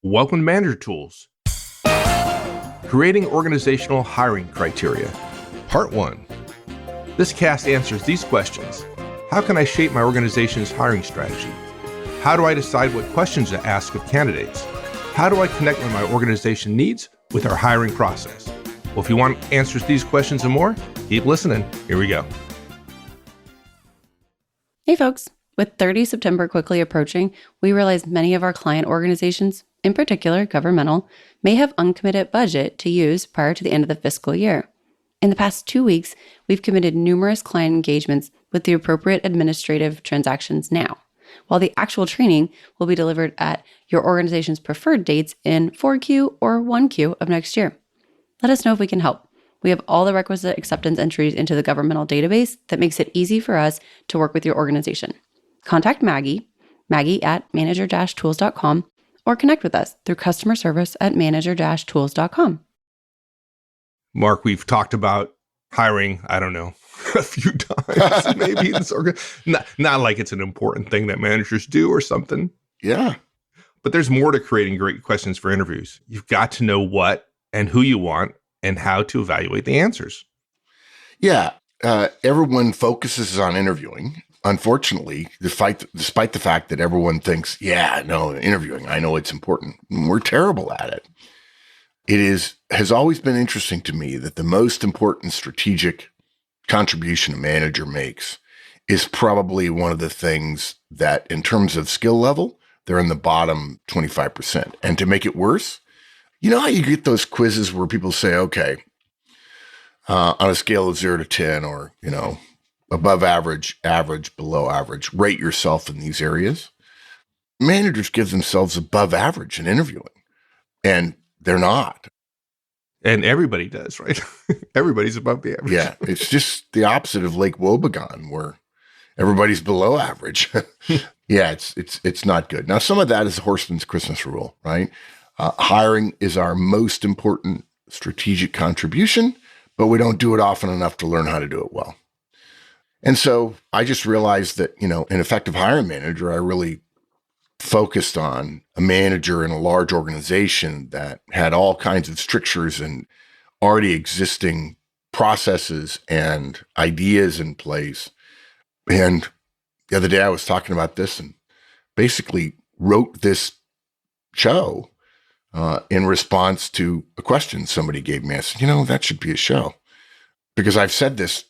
Welcome to Manager Tools. Creating Organizational Hiring Criteria. Part 1. This cast answers these questions. How can I shape my organization's hiring strategy? How do I decide what questions to ask of candidates? How do I connect what my organization needs with our hiring process? Well, if you want answers to these questions and more, keep listening. Here we go. Hey folks, with 30 September quickly approaching, we realize many of our client organizations, in particular governmental, may have uncommitted budget to use prior to the end of the fiscal year. In the past 2 weeks, we've committed numerous client engagements with the appropriate administrative transactions now, while the actual training will be delivered at your organization's preferred dates in 4Q or 1Q of next year. Let us know if we can help. We have all the requisite acceptance entries into the governmental database that makes it easy for us to work with your organization. Contact Maggie at manager-tools.com, or connect with us through customer service at manager-tools.com. Mark, we've talked about hiring, I don't know, a few times, maybe. Not like it's an important thing that managers do or something. Yeah. But there's more to creating great questions for interviews. You've got to know what and who you want and how to evaluate the answers. Yeah. Everyone focuses on interviewing. Unfortunately, despite the fact that everyone thinks, interviewing, I know it's important. We're terrible at it. It has always been interesting to me that the most important strategic contribution a manager makes is probably one of the things that, in terms of skill level, they're in the bottom 25%. And to make it worse, you know how you get those quizzes where people say, okay, on a scale of 0 to 10, or, above average, below average, rate yourself in these areas. Managers give themselves above average in interviewing, and they're not. And everybody does, right? Everybody's above the average. Yeah, it's just the opposite of Lake Wobegon, where everybody's below average. Yeah, it's not good. Now, some of that is Horstman's Christmas rule, right? Hiring is our most important strategic contribution, but we don't do it often enough to learn how to do it well. And so I just realized that, an effective hiring manager, I really focused on a manager in a large organization that had all kinds of strictures and already existing processes and ideas in place. And the other day I was talking about this and basically wrote this show in response to a question somebody gave me. I said, that should be a show, because I've said this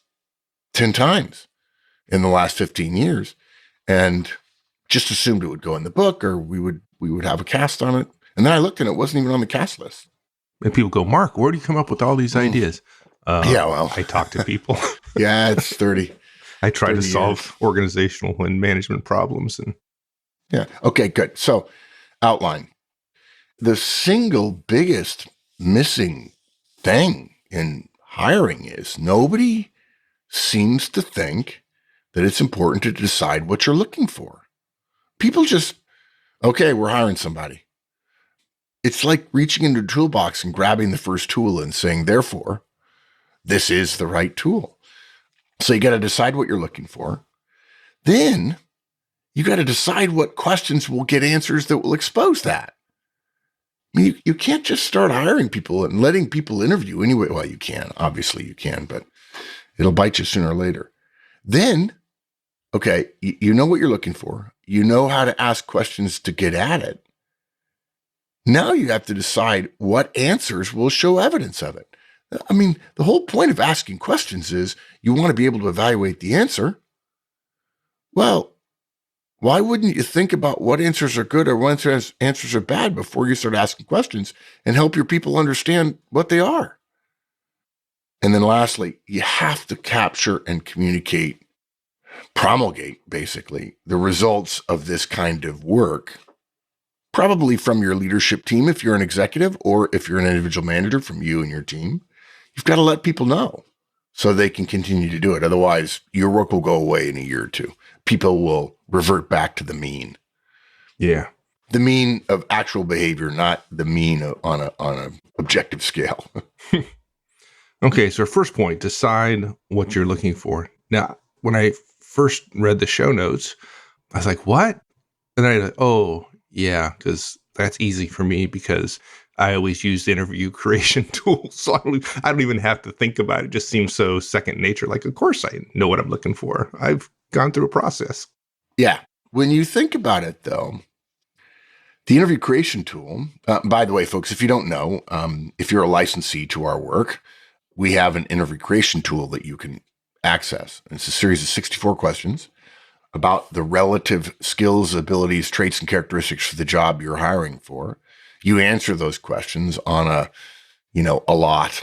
10 times in the last 15 years and just assumed it would go in the book, or we would have a cast on it. And then I looked and it wasn't even on the cast list. And people go, Mark, where do you come up with all these ideas? I talk to people. Yeah, it's 30. I try to solve organizational and management problems. Yeah. Okay, good. So outline. The single biggest missing thing in hiring is nobody seems to think that it's important to decide what you're looking for. People just, okay, we're hiring somebody. It's like reaching into a toolbox and grabbing the first tool and saying, therefore, this is the right tool. So you got to decide what you're looking for. Then you got to decide what questions will get answers that will expose that. I mean, you can't just start hiring people and letting people interview anyway. Well, you can, obviously you can, but it'll bite you sooner or later. Then, okay, you know what you're looking for. You know how to ask questions to get at it. Now you have to decide what answers will show evidence of it. I mean, the whole point of asking questions is you want to be able to evaluate the answer. Well, why wouldn't you think about what answers are good or what answers are bad before you start asking questions and help your people understand what they are? And then lastly, you have to capture and promulgate, basically, the results of this kind of work, probably from your leadership team if you're an executive, or if you're an individual manager, from you and your team. You've got to let people know so they can continue to do it. Otherwise, your work will go away in a year or two. People will revert back to the mean. Yeah. The mean of actual behavior, not the mean on a objective scale. Okay, so our first point, decide what you're looking for. Now, when I first read the show notes, I was like, what? And then I thought, oh, yeah, because that's easy for me because I always use the interview creation tool. So I don't even have to think about it. It just seems so second nature. Like, of course I know what I'm looking for. I've gone through a process. Yeah. When you think about it, though, the interview creation tool, by the way, folks, if you don't know, if you're a licensee to our work, we have an interview creation tool that you can access. It's a series of 64 questions about the relative skills, abilities, traits, and characteristics for the job you're hiring for. You answer those questions on a lot,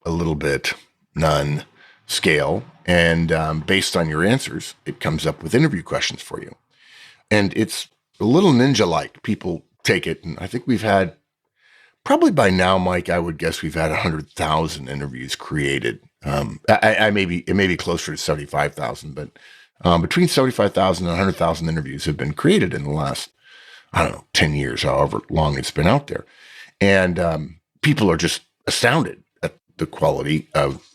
a little bit, none scale. And based on your answers, it comes up with interview questions for you. And it's a little ninja-like. People take it, and I think we've had, probably by now, Mike, I would guess we've had 100,000 interviews created. It may be closer to 75,000, but between 75,000 and 100,000 interviews have been created in the last, 10 years, however long it's been out there. And people are just astounded at the quality of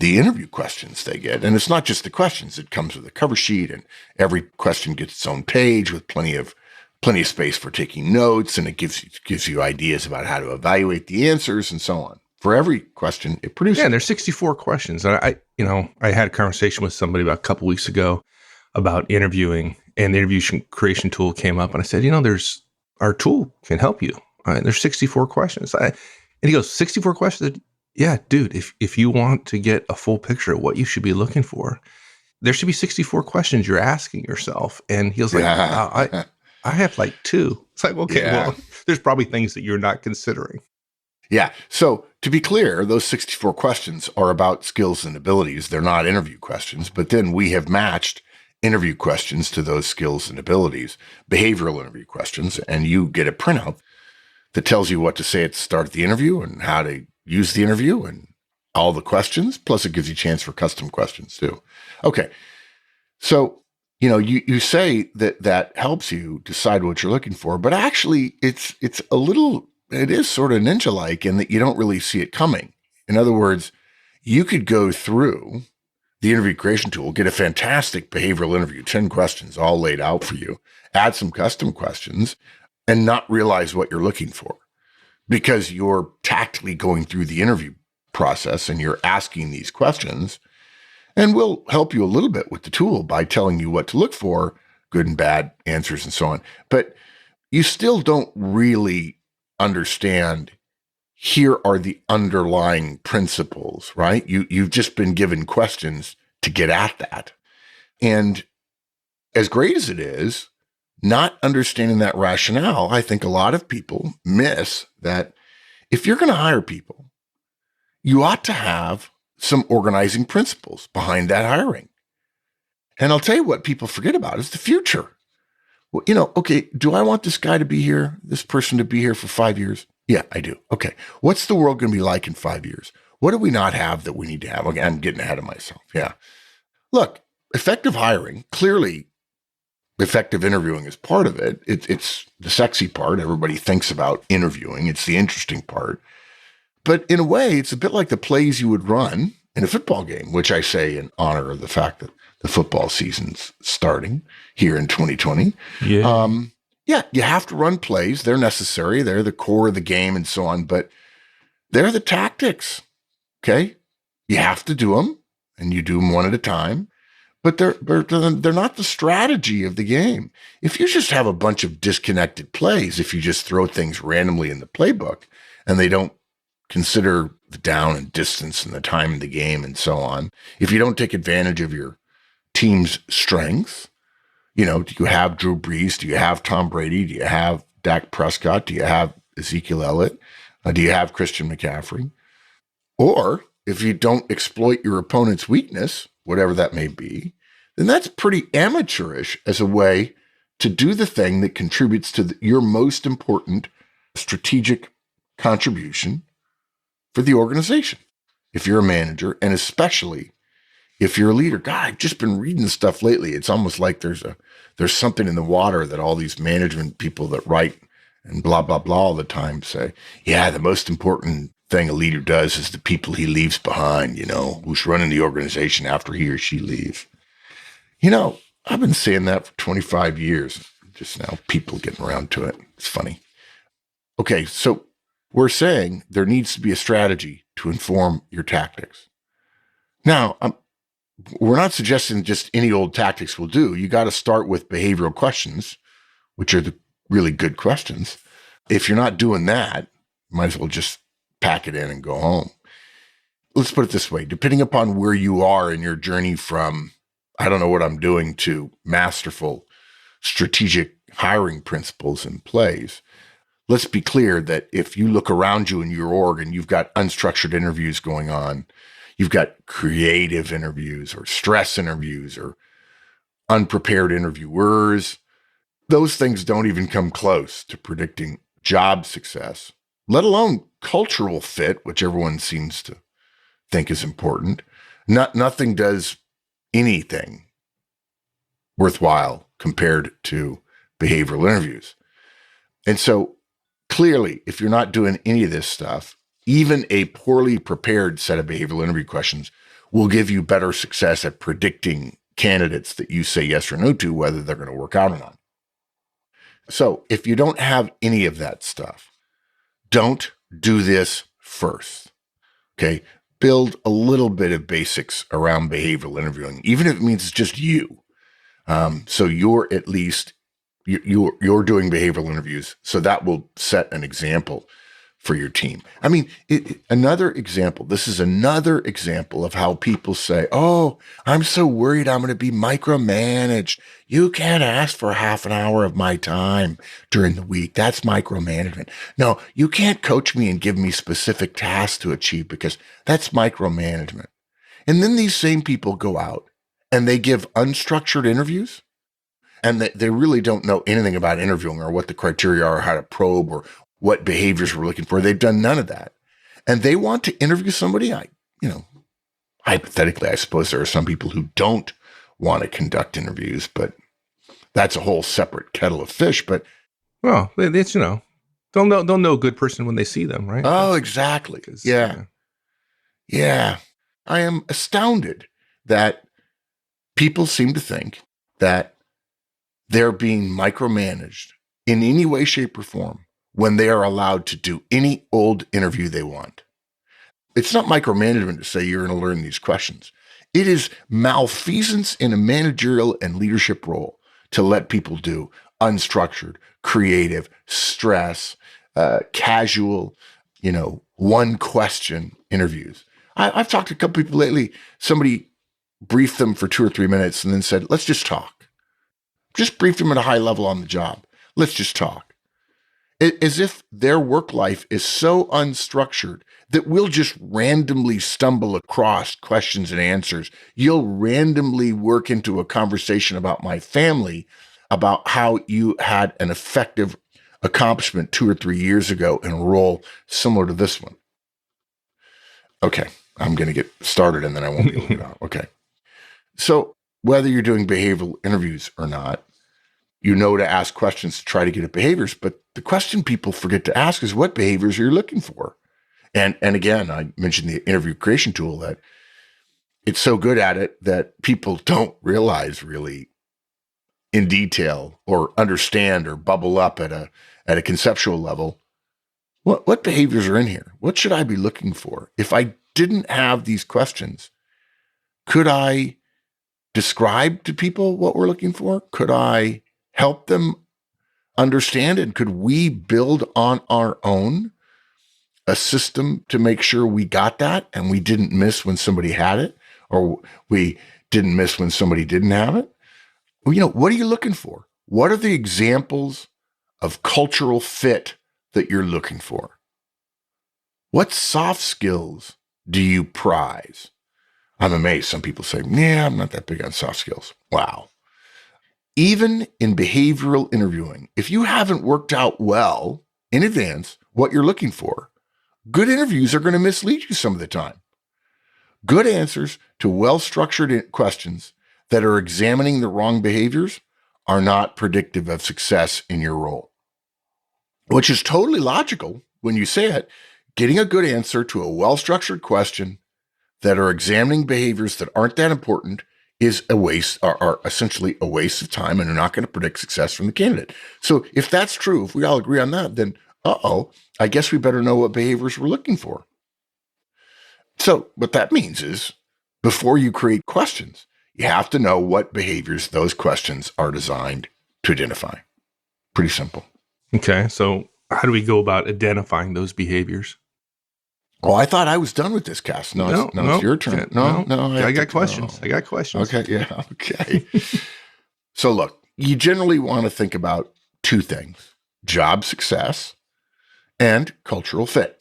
the interview questions they get. And it's not just the questions. It comes with a cover sheet, and every question gets its own page with plenty of space for taking notes, and it gives you ideas about how to evaluate the answers and so on. For every question, it produces. Yeah, and there's 64 questions. I had a conversation with somebody about a couple weeks ago about interviewing, and the interview creation tool came up, and I said, our tool can help you. There's 64 questions. And he goes, 64 questions? Yeah, dude, if you want to get a full picture of what you should be looking for, there should be 64 questions you're asking yourself. And he was like, I have like 2. It's like, okay, well, there's probably things that you're not considering. Yeah. So to be clear, those 64 questions are about skills and abilities. They're not interview questions, but then we have matched interview questions to those skills and abilities, behavioral interview questions, and you get a printout that tells you what to say at the start of the interview and how to use the interview and all the questions. Plus, it gives you a chance for custom questions too. Okay. So, you say that helps you decide what you're looking for, but actually it is sort of ninja-like in that you don't really see it coming. In other words, you could go through the interview creation tool, get a fantastic behavioral interview, 10 questions all laid out for you, add some custom questions, and not realize what you're looking for because you're tactically going through the interview process and you're asking these questions. And we'll help you a little bit with the tool by telling you what to look for, good and bad answers and so on. But you still don't really understand, here are the underlying principles, right? You've just been given questions to get at that. And as great as it is, not understanding that rationale, I think a lot of people miss that if you're going to hire people, you ought to have some organizing principles behind that hiring. And I'll tell you what people forget about is the future. Well, okay, do I want this guy to be here, this person to be here for 5 years? Yeah, I do. Okay. What's the world going to be like in 5 years? What do we not have that we need to have? Okay, I'm getting ahead of myself. Yeah. Look, effective hiring, clearly effective interviewing is part of it. It's the sexy part. Everybody thinks about interviewing. It's the interesting part. But in a way, it's a bit like the plays you would run in a football game, which I say in honor of the fact that the football season's starting here in 2020. Yeah. You have to run plays. They're necessary. They're the core of the game and so on, but they're the tactics. Okay. You have to do them and you do them one at a time, but they're not the strategy of the game. If you just have a bunch of disconnected plays, if you just throw things randomly in the playbook and they don't consider the down and distance and the time of the game and so on, if you don't take advantage of your team's strengths, do you have Drew Brees? Do you have Tom Brady? Do you have Dak Prescott? Do you have Ezekiel Elliott? Do you have Christian McCaffrey? Or if you don't exploit your opponent's weakness, whatever that may be, then that's pretty amateurish as a way to do the thing that contributes to your most important strategic contribution for the organization. If you're a manager, and especially if you're a leader, God, I've just been reading stuff lately. It's almost like there's something in the water that all these management people that write and blah, blah, blah all the time say, yeah, the most important thing a leader does is the people he leaves behind, who's running the organization after he or she leaves. I've been saying that for 25 years. Just now people getting around to it. It's funny. Okay, so we're saying there needs to be a strategy to inform your tactics. Now, we're not suggesting just any old tactics will do. You got to start with behavioral questions, which are the really good questions. If you're not doing that, might as well just pack it in and go home. Let's put it this way. Depending upon where you are in your journey from, I don't know what I'm doing, to masterful strategic hiring principles and plays, let's be clear that if you look around you in your org and you've got unstructured interviews going on, you've got creative interviews or stress interviews or unprepared interviewers, those things don't even come close to predicting job success, let alone cultural fit, which everyone seems to think is important. Nothing does anything worthwhile compared to behavioral interviews. And so clearly, if you're not doing any of this stuff, even a poorly prepared set of behavioral interview questions will give you better success at predicting candidates that you say yes or no to, whether they're going to work out or not. So if you don't have any of that stuff, don't do this first. Okay. Build a little bit of basics around behavioral interviewing, even if it means it's just you. So you're at least, you're doing behavioral interviews. So that will set an example for your team. I mean, another example, this is another example of how people say, oh, I'm so worried I'm going to be micromanaged. You can't ask for half an hour of my time during the week. That's micromanagement. No, you can't coach me and give me specific tasks to achieve because that's micromanagement. And then these same people go out and they give unstructured interviews, and they really don't know anything about interviewing or what the criteria are, how to probe, or what behaviors we're looking for. They've done none of that. And they want to interview somebody. Hypothetically, I suppose there are some people who don't want to conduct interviews, but that's a whole separate kettle of fish. But well, it's, they'll know a good person when they see them, right? Oh, exactly. Yeah. Yeah. I am astounded that people seem to think that they're being micromanaged in any way, shape, or form when they are allowed to do any old interview they want. It's not micromanagement to say you're going to learn these questions. It is malfeasance in a managerial and leadership role to let people do unstructured, creative, stress, casual, one question interviews. I've talked to a couple people lately. Somebody briefed them for 2 or 3 minutes and then said, let's just talk. Just briefed them at a high level on the job. Let's just talk. As if their work life is so unstructured that we'll just randomly stumble across questions and answers. You'll randomly work into a conversation about my family, about how you had an effective accomplishment 2 or 3 years ago in a role similar to this one. Okay, I'm going to get started and then I won't be able to get out. Okay. So whether you're doing behavioral interviews or not, you know to ask questions to try to get at behaviors. But the question people forget to ask is, what behaviors are you looking for? And again, I mentioned the interview creation tool, that it's so good at it that people don't realize really in detail or understand or bubble up at a conceptual level. What behaviors are in here? What should I be looking for? If I didn't have these questions, could I describe to people what we're looking for? Could I help them understand it? Could we build on our own a system to make sure we got that and we didn't miss when somebody had it, or we didn't miss when somebody didn't have it? Well, what are you looking for? What are the examples of cultural fit that you're looking for? What soft skills do you prize? I'm amazed. Some people say, yeah, I'm not that big on soft skills. Wow. Even in behavioral interviewing, if you haven't worked out well in advance what you're looking for, good interviews are going to mislead you some of the time. Good answers to well-structured questions that are examining the wrong behaviors are not predictive of success in your role, which is totally logical when you say it. Getting a good answer to a well-structured question that are examining behaviors that aren't that important is a waste, are essentially a waste of time, and are not going to predict success from the candidate. So if that's true, if we all agree on that, then I guess we better know what behaviors we're looking for. So what that means is before you create questions, you have to know what behaviors those questions are designed to identify. Pretty simple. Okay, so how do we go about identifying those behaviors? Oh, I thought I was done with this, Cass. No, it's your turn. No, I got questions. I got questions. Okay, yeah, okay. So look, you generally want to think about two things: job success and cultural fit.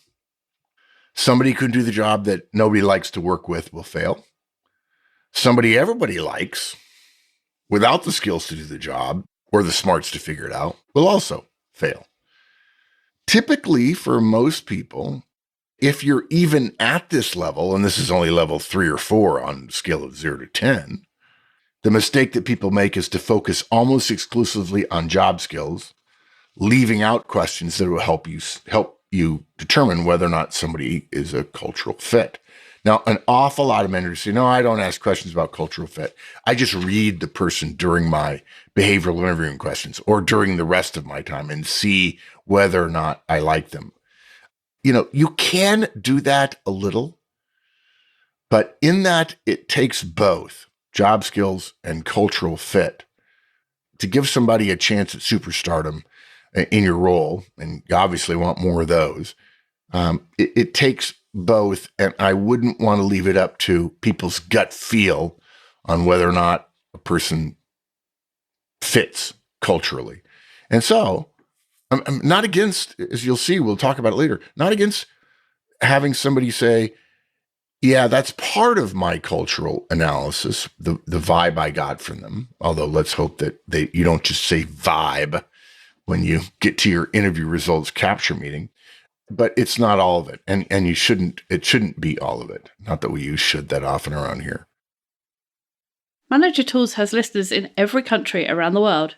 Somebody who can do the job that nobody likes to work with will fail. Somebody everybody likes, without the skills to do the job or the smarts to figure it out, will also fail. Typically, for most people, if you're even at this level, and this is only level 3 or 4 on a scale of 0 to 10, the mistake that people make is to focus almost exclusively on job skills, leaving out questions that will help you determine whether or not somebody is a cultural fit. Now, an awful lot of managers say, no, I don't ask questions about cultural fit. I just read the person during my behavioral interviewing questions or during the rest of my time and see whether or not I like them. You can do that a little, but in that it takes both job skills and cultural fit to give somebody a chance at superstardom in your role. And you obviously want more of those. It takes both, and I wouldn't want to leave it up to people's gut feel on whether or not a person fits culturally. And so I'm not against, as you'll see, we'll talk about it later, not against having somebody say, yeah, that's part of my cultural analysis, the vibe I got from them. Although let's hope that you don't just say vibe when you get to your interview results capture meeting. But it's not all of it. And it shouldn't be all of it. Not that we use should that often around here. Manager Tools has listeners in every country around the world.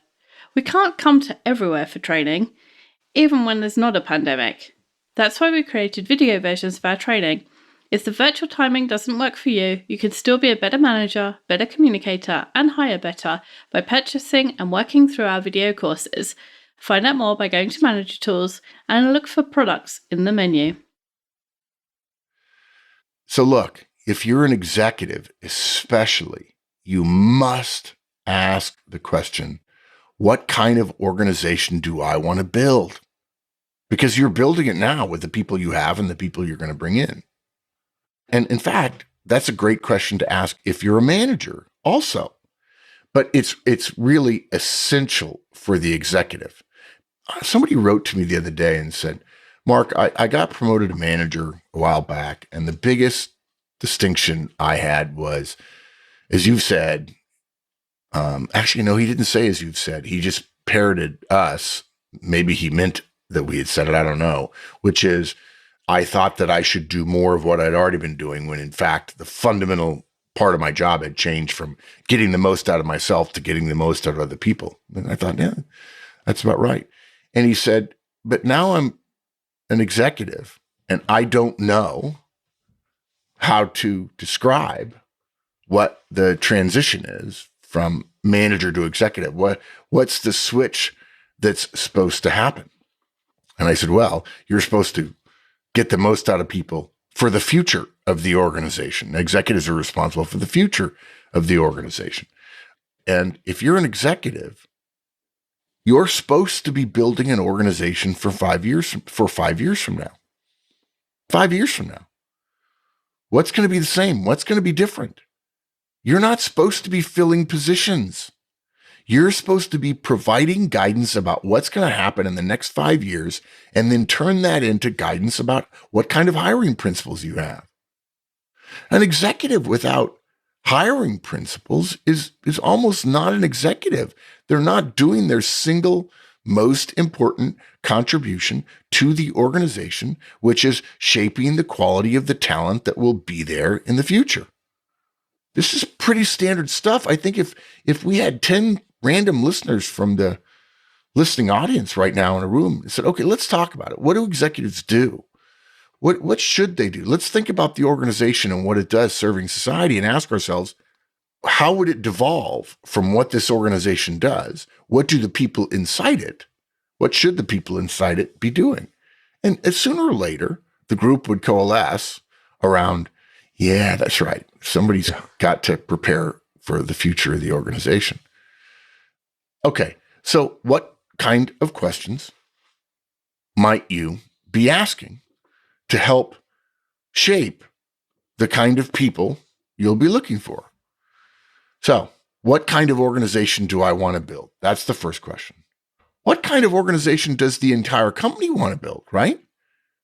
We can't come to everywhere for training, even when there's not a pandemic. That's why we created video versions of our training. If the virtual timing doesn't work for you, you can still be a better manager, better communicator, and hire better by purchasing and working through our video courses. Find out more by going to Manager Tools and look for products in the menu. So look, if you're an executive, especially, you must ask the question, what kind of organization do I want to build? Because you're building it now with the people you have and the people you're going to bring in. And in fact, that's a great question to ask if you're a manager also. But it's really essential for the executive. Somebody wrote to me the other day and said, Mark, I got promoted to manager a while back, and the biggest distinction I had was, as you've said, actually, no, he didn't say as you've said. He just parroted us. Maybe he meant that we had said it, I don't know, which is, I thought that I should do more of what I'd already been doing when, in fact, the fundamental part of my job had changed from getting the most out of myself to getting the most out of other people. And I thought, yeah, that's about right. And he said, but now I'm an executive and I don't know how to describe what the transition is from manager to executive. What's the switch that's supposed to happen? And I said, well, you're supposed to get the most out of people for the future of the organization. Executives are responsible for the future of the organization. And if you're an executive, you're supposed to be building an organization for 5 years from now. 5 years from now. What's going to be the same? What's going to be different? You're not supposed to be filling positions. You're supposed to be providing guidance about what's going to happen in the next 5 years and then turn that into guidance about what kind of hiring principles you have. An executive without hiring principles is almost not an executive. They're not doing their single most important contribution to the organization, which is shaping the quality of the talent that will be there in the future. This is pretty standard stuff. I think if we had 10 random listeners from the listening audience right now in a room and said, okay, let's talk about it. What do executives do? What should they do? Let's think about the organization and what it does serving society and ask ourselves, how would it devolve from what this organization does? What do the people inside it? What should the people inside it be doing? And sooner or later, the group would coalesce around, yeah, that's right. Somebody's got to prepare for the future of the organization. Okay, so what kind of questions might you be asking to help shape the kind of people you'll be looking for? So, what kind of organization do I want to build? That's the first question. What kind of organization does the entire company want to build, right?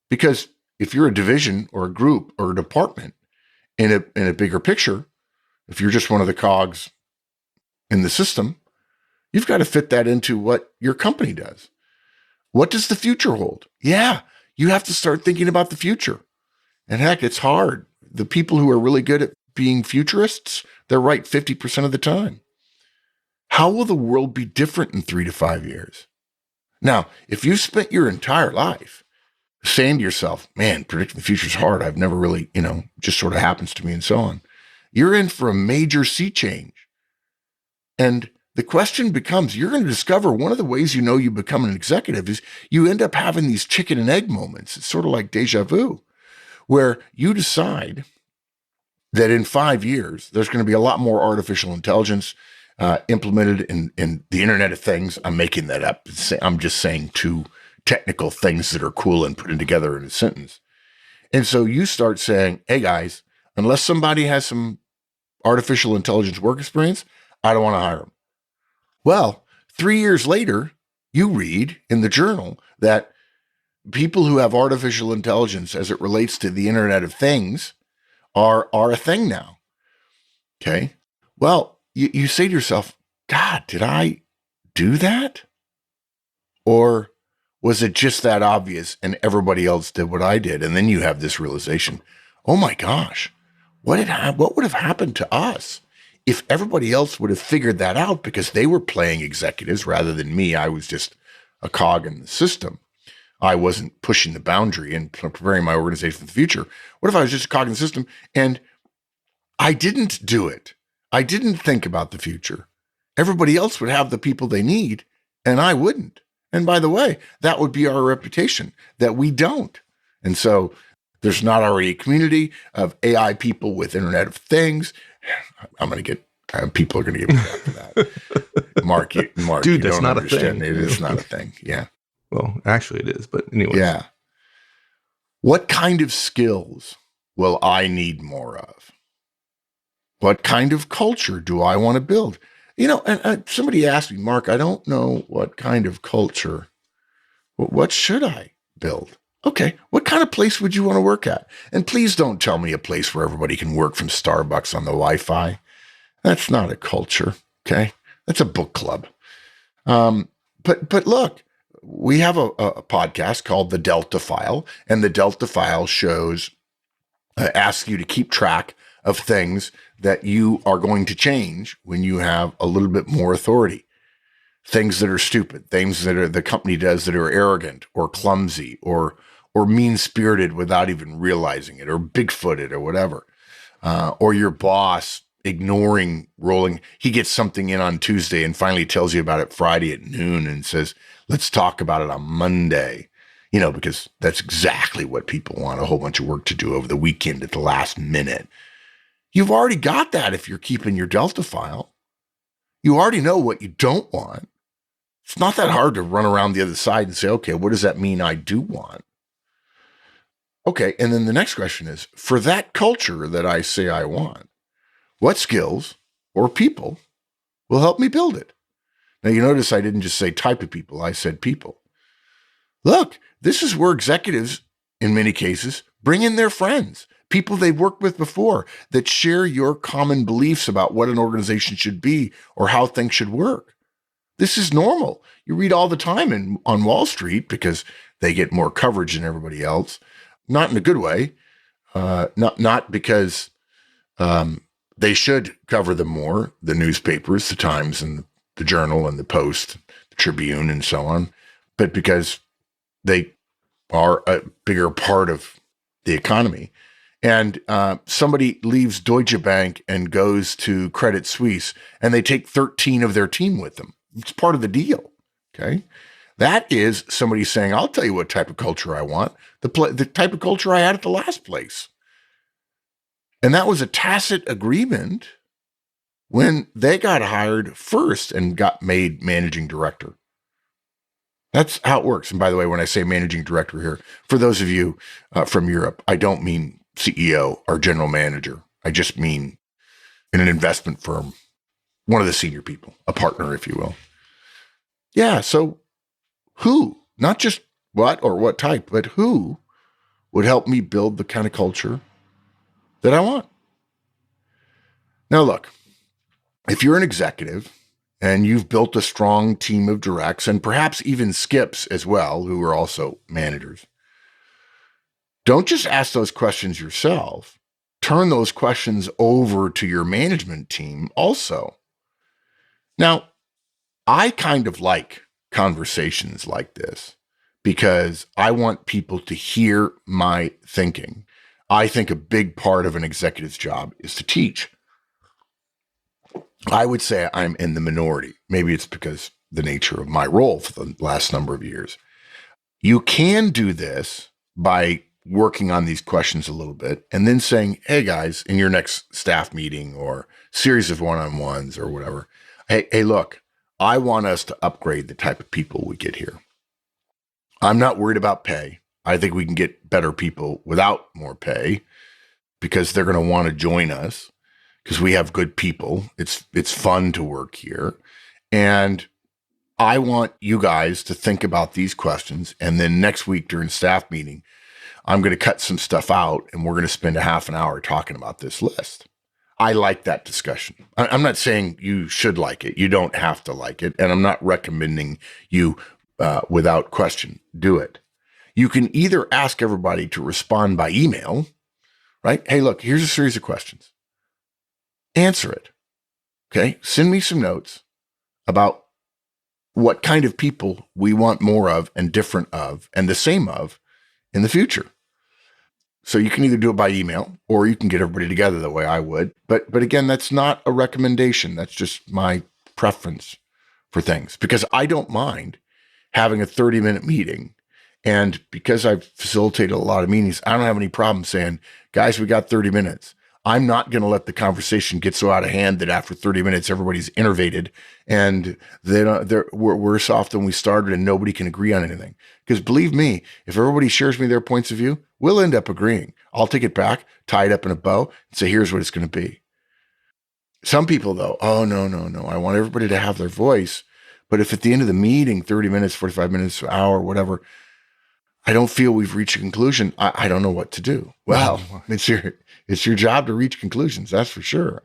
Because if you're a division or a group or a department in a bigger picture, if you're just one of the cogs in the system, you've got to fit that into what your company does. What does the future hold? Yeah, you have to start thinking about the future. And heck, it's hard. The people who are really good at being futurists, they're right 50% of the time. How will the world be different in 3 to 5 years? Now, if you've spent your entire life saying to yourself, man, predicting the future is hard. I've never really, just sort of happens to me and so on. You're in for a major sea change. And the question becomes, you're going to discover one of the ways you know you become an executive is you end up having these chicken and egg moments. It's sort of like deja vu, where you decide that in 5 years, there's going to be a lot more artificial intelligence implemented in the Internet of Things. I'm making that up. I'm just saying two technical things that are cool and putting together in a sentence. And so you start saying, hey guys, unless somebody has some artificial intelligence work experience, I don't want to hire them. Well, 3 years later, you read in the journal that people who have artificial intelligence as it relates to the Internet of Things are a thing now. Okay. Well, you say to yourself, God, did I do that? Or was it just that obvious and everybody else did what I did? And then you have this realization, oh my gosh, what would have happened to us if everybody else would have figured that out because they were playing executives rather than me? I was just a cog in the system. I wasn't pushing the boundary and preparing my organization for the future. What if I was just a cog in the system and I didn't do it? I didn't think about the future. Everybody else would have the people they need and I wouldn't. And by the way, that would be our reputation, that we don't. And so there's not already a community of AI people with Internet of Things. I'm going to get, people are going to get me back for that. Mark, Dude, you that's don't not understand. a thing. It is not a thing. Yeah. Well, actually it is, but anyway. Yeah. What kind of skills will I need more of? What kind of culture do I want to build? And somebody asked me, Mark, I don't know what kind of culture. What should I build? Okay, what kind of place would you want to work at? And please don't tell me a place where everybody can work from Starbucks on the Wi-Fi. That's not a culture, okay? That's a book club. But look, we have a podcast called The Delta File, and The Delta File asks you to keep track of things that you are going to change when you have a little bit more authority. Things that are stupid, things that the company does that are arrogant or clumsy or mean-spirited without even realizing it, or big-footed or whatever. Or your boss ignoring he gets something in on Tuesday and finally tells you about it Friday at noon and says, let's talk about it on Monday. Because that's exactly what people want, a whole bunch of work to do over the weekend at the last minute. You've already got that if you're keeping your Delta File. You already know what you don't want. It's not that hard to run around the other side and say, okay, what does that mean I do want? Okay, and then the next question is, for that culture that I say I want, what skills or people will help me build it? Now, you notice I didn't just say type of people, I said people. Look, this is where executives, in many cases, bring in their friends, people they've worked with before that share your common beliefs about what an organization should be or how things should work. This is normal. You read all the time on Wall Street because they get more coverage than everybody else. Not in a good way. Not because they should cover them more, the newspapers, the Times and the Journal and the Post, the Tribune and so on, but because they are a bigger part of the economy. And somebody leaves Deutsche Bank and goes to Credit Suisse, and they take 13 of their team with them. It's part of the deal, okay? That is somebody saying, I'll tell you what type of culture I want, the type of culture I had at the last place. And that was a tacit agreement when they got hired first and got made managing director. That's how it works. And by the way, when I say managing director here, for those of you from Europe, I don't mean CEO or general manager. I just mean in an investment firm, one of the senior people, a partner, if you will. Yeah, so who, not just what or what type, but who would help me build the kind of culture that I want? Now, look, if you're an executive and you've built a strong team of directs and perhaps even skips as well, who are also managers, don't just ask those questions yourself. Turn those questions over to your management team also. Now, I kind of like conversations like this because I want people to hear my thinking. I think a big part of an executive's job is to teach. I would say I'm in the minority. Maybe it's because the nature of my role for the last number of years. You can do this by working on these questions a little bit and then saying, hey guys, in your next staff meeting or series of one-on-ones or whatever, hey, look, I want us to upgrade the type of people we get here. I'm not worried about pay. I think we can get better people without more pay because they're going to want to join us because we have good people. It's fun to work here. And I want you guys to think about these questions. And then next week during staff meeting, I'm going to cut some stuff out and we're going to spend a half an hour talking about this list. I like that discussion. I'm not saying you should like it. You don't have to like it. And I'm not recommending you, without question, do it. You can either ask everybody to respond by email, right? Hey, look, here's a series of questions. Answer it. Okay. Send me some notes about what kind of people we want more of and different of and the same of in the future. So you can either do it by email or you can get everybody together the way I would. But again, that's not a recommendation. That's just my preference for things because I don't mind having a 30-minute meeting. And because I've facilitated a lot of meetings, I don't have any problem saying, guys, we got 30 minutes. I'm not going to let the conversation get so out of hand that after 30 minutes, everybody's innervated and we're worse off than we started and nobody can agree on anything. Because believe me, if everybody shares me their points of view, we'll end up agreeing. I'll take it back, tie it up in a bow and say, here's what it's going to be. Some people though, oh, no. I want everybody to have their voice. But if at the end of the meeting, 30 minutes, 45 minutes, an hour, whatever, I don't feel we've reached a conclusion, I don't know what to do. Well, it's your job to reach conclusions, that's for sure.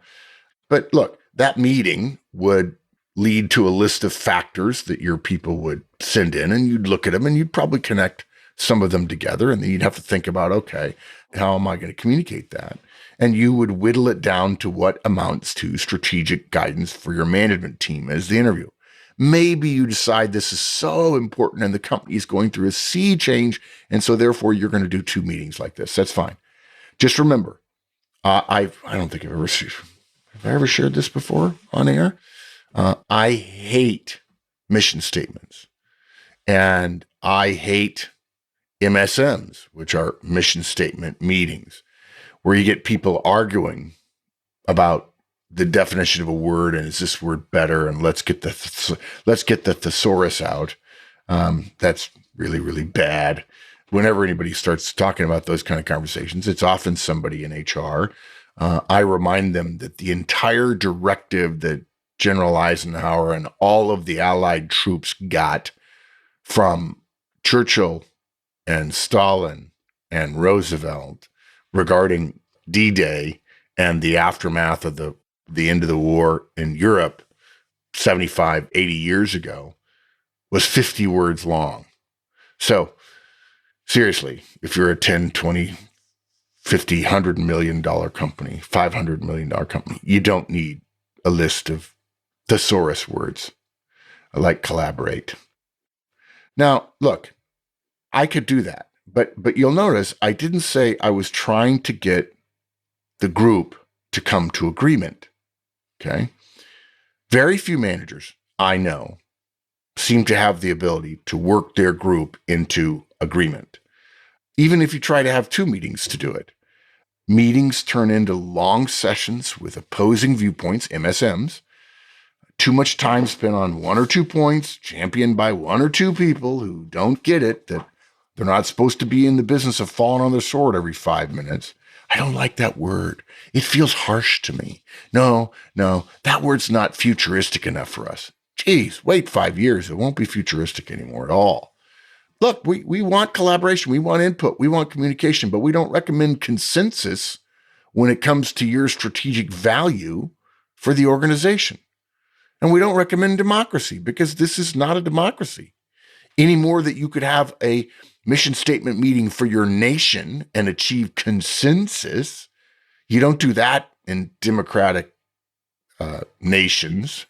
But look, that meeting would lead to a list of factors that your people would send in, and you'd look at them and you'd probably connect some of them together. And then you'd have to think about, okay, how am I going to communicate that? And you would whittle it down to what amounts to strategic guidance for your management team as the interview. Maybe you decide this is so important and the company is going through a sea change. And so therefore you're going to do 2 meetings like this. That's fine. Just remember, I don't think have I ever shared this before on air? I hate mission statements and I hate MSMs, which are mission statement meetings, where you get people arguing about the definition of a word and is this word better? And let's get the thesaurus out. That's really, really bad. Whenever anybody starts talking about those kind of conversations, it's often somebody in HR. I remind them that the entire directive that General Eisenhower and all of the Allied troops got from Churchill and Stalin and Roosevelt regarding D-Day and the aftermath of the end of the war in Europe 75, 80 years ago was 50 words long. So seriously, if you're a 10, 20, 50, $100 million company, $500 million company, you don't need a list of thesaurus words like collaborate. Now, look, I could do that, but you'll notice I didn't say I was trying to get the group to come to agreement. Okay. Very few managers I know seem to have the ability to work their group into agreement. Even if you try to have 2 meetings to do it. Meetings turn into long sessions with opposing viewpoints, MSMs. Too much time spent on 1 or 2 points, championed by 1 or 2 people who don't get it, that they're not supposed to be in the business of falling on their sword every 5 minutes. I don't like that word. It feels harsh to me. No, that word's not futuristic enough for us. Geez, wait 5 years. It won't be futuristic anymore at all. Look, we want collaboration. We want input. We want communication, but we don't recommend consensus when it comes to your strategic value for the organization. And we don't recommend democracy because this is not a democracy. Any more that you could have a mission statement meeting for your nation and achieve consensus. You don't do that in democratic nations,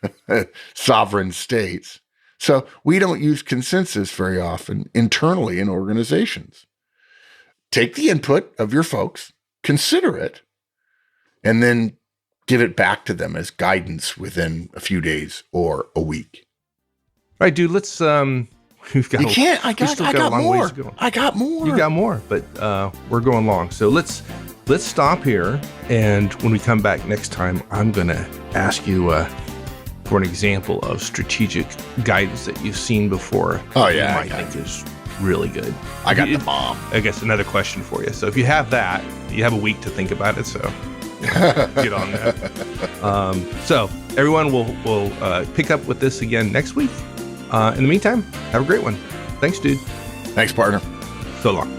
sovereign states. So we don't use consensus very often internally in organizations. Take the input of your folks, consider it, and then give it back to them as guidance within a few days or a week. All right, dude, let's we've got I got more. I got more. You got more, but we're going long. So let's stop here, and when we come back next time, I'm going to ask you for an example of strategic guidance that you've seen before. Oh, yeah. You might think is really good. I got the bomb. I guess another question for you. So if you have that, you have a week to think about it, so get on that. So everyone will pick up with this again next week. In the meantime, have a great one. Thanks, dude. Thanks, partner. So long.